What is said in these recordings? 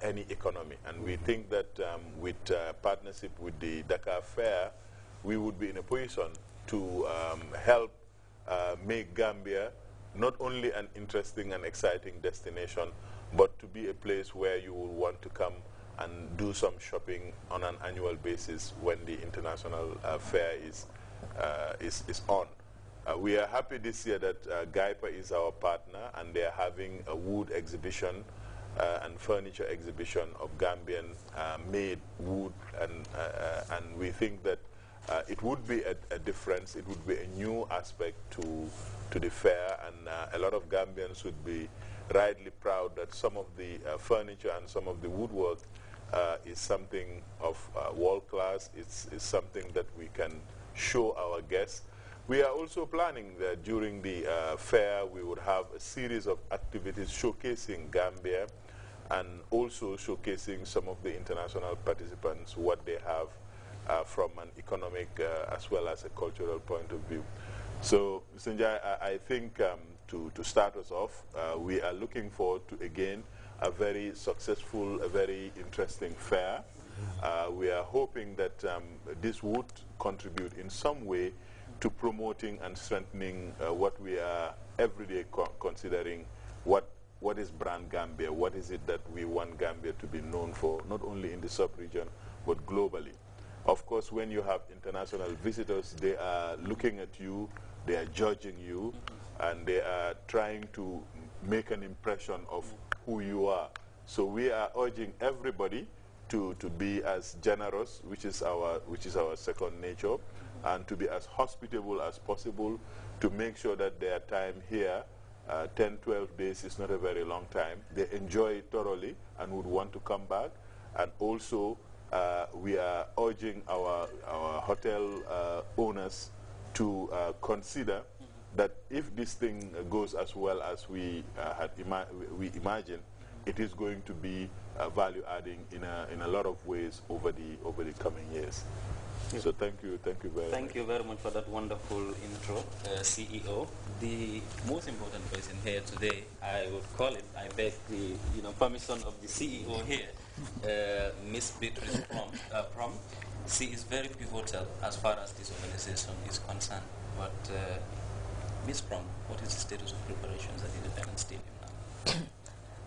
any economy. And we think that with partnership with the Dakar Fair, we would be in a position to help make Gambia not only an interesting and exciting destination, but to be a place where you will want to come and do some shopping on an annual basis when the international fair is on. We are happy this year that GAIPA is our partner, and they are having a wood exhibition and furniture exhibition of Gambian made wood, and we think that it would be a difference. It would be a new aspect to the fair, and a lot of Gambians would be rightly proud that some of the furniture and some of the woodwork is something of world class. It's something that we can show our guests. We are also planning that during the fair we would have a series of activities showcasing Gambia and also showcasing some of the international participants, what they have from an economic as well as a cultural point of view. So, Mr. Njai, I think to start us off, we are looking forward to, again, a very successful, a very interesting fair. We are hoping that this would contribute in some way to promoting and strengthening what we are every day considering, what is brand Gambia, what is it that we want Gambia to be known for, not only in the sub-region, but globally. Of course, when you have international visitors, they are looking at you, they are judging you, and they are trying to make an impression of who you are. So we are urging everybody to be as generous, which is our second nature, and to be as hospitable as possible, to make sure that their time here, 10, 12 days is not a very long time. They enjoy it thoroughly and would want to come back. And also, we are urging our hotel owners to consider that if this thing goes as well as we imagine, it is going to be value adding in a lot of ways over the coming years. So thank you very much. Thank you very much for that wonderful intro, CEO. The most important person here today, I would call it, I beg the permission of the CEO here, Miss Beatrice Prom. She is very pivotal as far as this organization is concerned. But Miss Prom, what is the status of preparations at Independence Stadium now?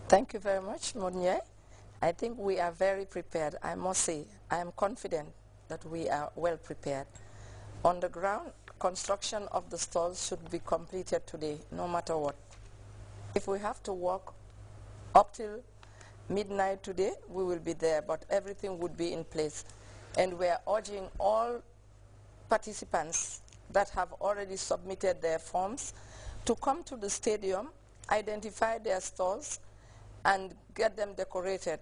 Thank you very much, Monier. I think we are very prepared. I must say, I am confident that we are well prepared. On the ground, construction of the stalls should be completed today, no matter what. If we have to walk up till midnight today, we will be there, but everything would be in place. And we are urging all participants that have already submitted their forms to come to the stadium, identify their stalls, and get them decorated,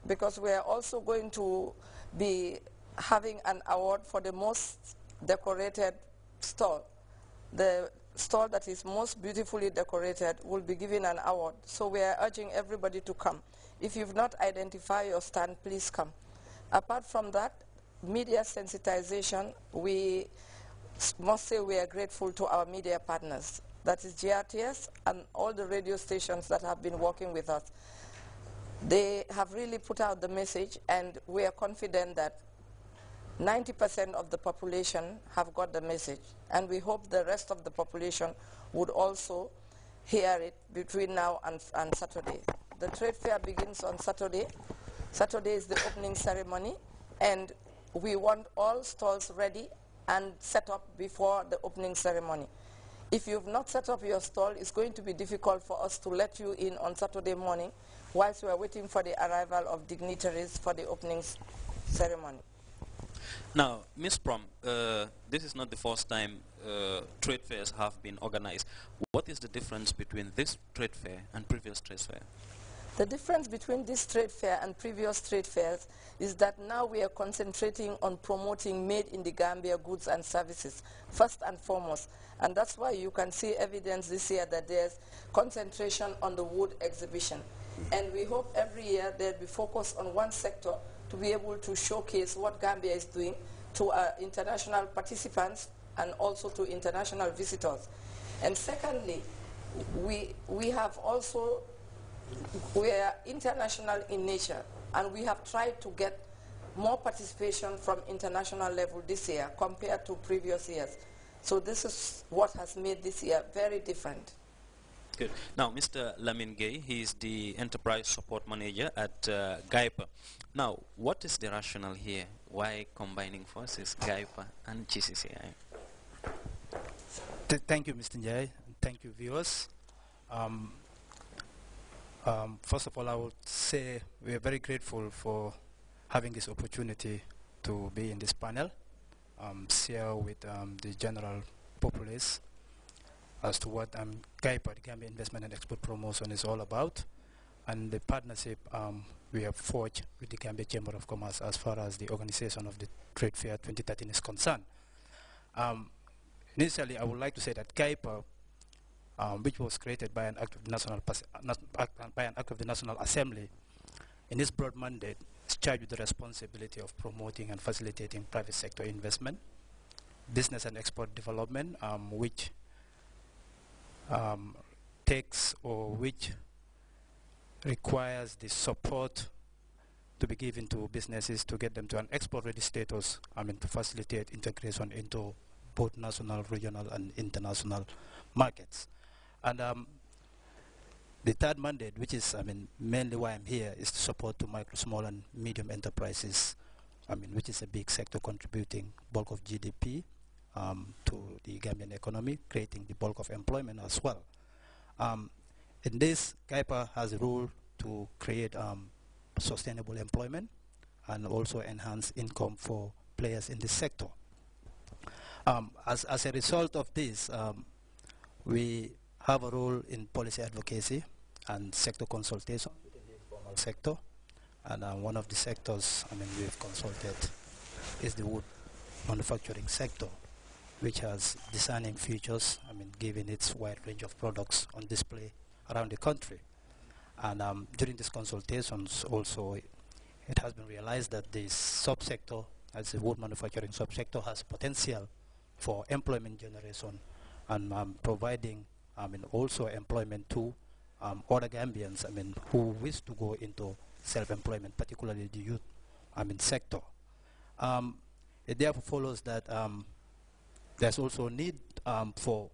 because we are also going to be having an award for the most decorated stall. The stall that is most beautifully decorated will be given an award. So we are urging everybody to come. If you've not identified your stand, please come. Apart from that, media sensitization, we must say we are grateful to our media partners. That is GRTS and all the radio stations that have been working with us. They have really put out the message, and we are confident that 90% of the population have got the message, and we hope the rest of the population would also hear it between now and Saturday. The trade fair begins on Saturday. Saturday is the opening ceremony, and we want all stalls ready and set up before the opening ceremony. If you've not set up your stall, it's going to be difficult for us to let you in on Saturday morning whilst we are waiting for the arrival of dignitaries for the opening ceremony. Now, Ms. Prom, this is not the first time trade fairs have been organized. What is the difference between this trade fair and previous trade fair? The difference between this trade fair and previous trade fairs is that now we are concentrating on promoting made in the Gambia goods and services, first and foremost. And that's why you can see evidence this year that there's concentration on the wood exhibition. And we hope every year there'll be focus on one sector to be able to showcase what Gambia is doing to international participants and also to international visitors. And secondly, we have also we are international in nature, and we have tried to get more participation from international level this year compared to previous years. So this is what has made this year very different. Good. Now, Mr. Lamin Gay, he is the Enterprise Support Manager at GAIPA. Now, what is the rationale here? Why combining forces, GAIPA and GCCI? Thank you, Mr. Njai. Thank you, viewers. First of all, I would say we are very grateful for having this opportunity to be in this panel, share with the general populace as to what GAIPA, the Gambia Investment and Export Promotion, is all about, and the partnership we have forged with the Gambia Chamber of Commerce as far as the organization of the Trade Fair 2013 is concerned. Initially, I would like to say that GAIPA, which was created by an act of the National Assembly, in its broad mandate, is charged with the responsibility of promoting and facilitating private sector investment, business and export development, which which requires the support to be given to businesses to get them to an export-ready status, to facilitate integration into both national, regional, and international markets. And the third mandate, which is, mainly why I'm here, is to support to micro, small, and medium enterprises, which is a big sector contributing bulk of GDP to the Gambian economy, creating the bulk of employment as well. In this, GAIPA has a role to create sustainable employment and also enhance income for players in this sector. As a result of this, we have a role in policy advocacy and sector consultation within the informal sector. And one of the sectors we've consulted is the wood manufacturing sector, which has discerning features, given its wide range of products on display around the country. And during these consultations also, it has been realized that this subsector, as the wood manufacturing subsector, has potential for employment generation and providing also employment to other Gambians who wish to go into self-employment, particularly the youth sector. It therefore follows that there's also a need for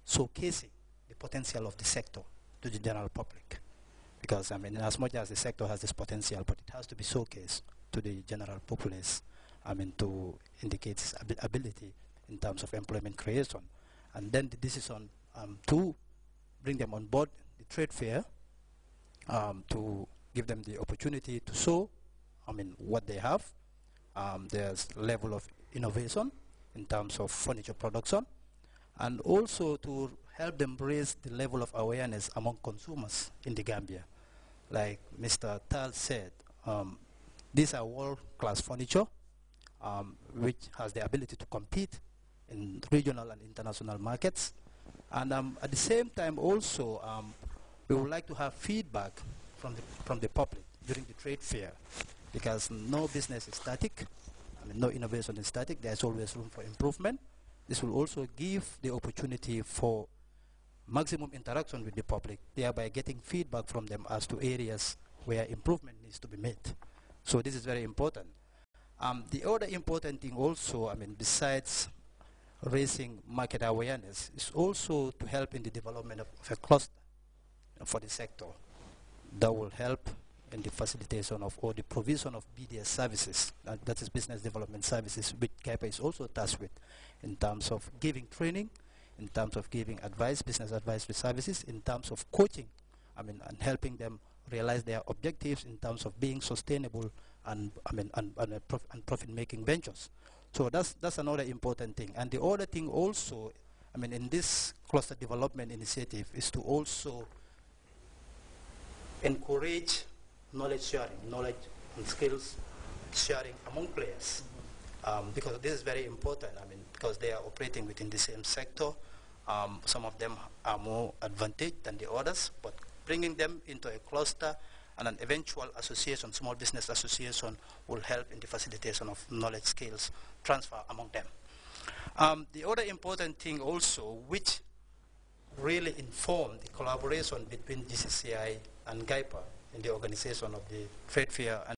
showcasing the potential of the sector to the general public. Because as much as the sector has this potential, but it has to be showcased to the general populace to indicate its ability in terms of employment creation. And then the decision to bring them on board the trade fair, to give them the opportunity to show what they have. There's level of innovation in terms of furniture production, and also to help them raise the level of awareness among consumers in the Gambia. Like Mr. Tal said, these are world-class furniture which has the ability to compete in regional and international markets. And at the same time also, we would like to have feedback from the public during the trade fair, because no business is static, no innovation is static. There's always room for improvement. This will also give the opportunity for maximum interaction with the public, thereby getting feedback from them as to areas where improvement needs to be made. So this is very important. The other important thing also, besides raising market awareness, is also to help in the development of a cluster for the sector that will help in the facilitation of or the provision of BDS services, that is business development services, which GAIPA is also tasked with, in terms of giving training, in terms of giving advice, business advisory services, in terms of coaching, and helping them realize their objectives in terms of being sustainable and profit-making ventures. So that's another important thing. And the other thing also, in this cluster development initiative, is to also encourage knowledge sharing, knowledge and skills sharing among players, because this is very important. Because they are operating within the same sector, some of them are more advantaged than the others, but bringing them into a cluster and an eventual association, small business association, will help in the facilitation of knowledge skills transfer among them. The other important thing also, which really informed the collaboration between GCCI and GAIPA in the organization of the trade fair.